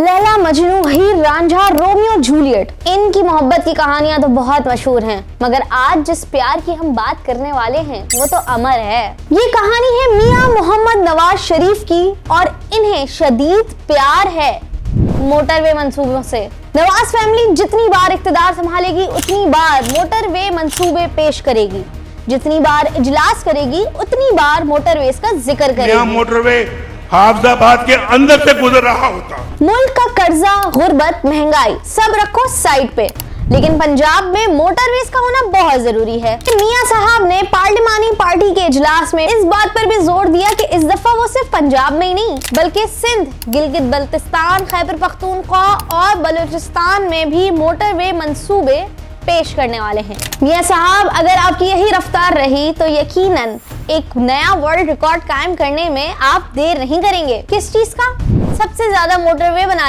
लैला मजनू, हीर Ranjha, Romeo Juliet, इनकी मोहब्बत की कहानियां तो बहुत मशहूर हैं, मगर आज जिस प्यार की हम बात करने वाले हैं वो तो अमर है। ये कहानी है मियां मोहम्मद नवाज शरीफ की और इन्हें शदीद प्यार है मोटरवे मंसूबों से। नवाज फैमिली जितनी बार इख्तिदार संभालेगी उतनी बार मोटरवे मंसूबे पेश करेगी, जितनी बार इजलास करेगी उतनी बार मोटरवेज का जिक्र करेगी। मोटरवे हाफजाबाद के अंदर से गुजर रहा होता। मुल्क का कर्जा, गुर्बत, महंगाई सब रखो साइड पे, लेकिन पंजाब में मोटरवेज का होना बहुत जरूरी है। मियां साहब ने पार्लिमानी पार्टी के इजलास में इस बात पर भी जोर दिया कि इस दफा वो सिर्फ पंजाब में ही नहीं बल्कि सिंध, गिलगित बल्तिस्तान, खैबर पख्तूनख्वा और बलूचिस्तान में भी मोटरवे मंसूबे पेश करने वाले हैं। मियां साहब, अगर आपकी यही रफ्तार रही तो यकीनन एक नया वर्ल्ड रिकॉर्ड कायम करने में आप देर नहीं करेंगे। किस चीज का? सबसे ज्यादा मोटरवे बना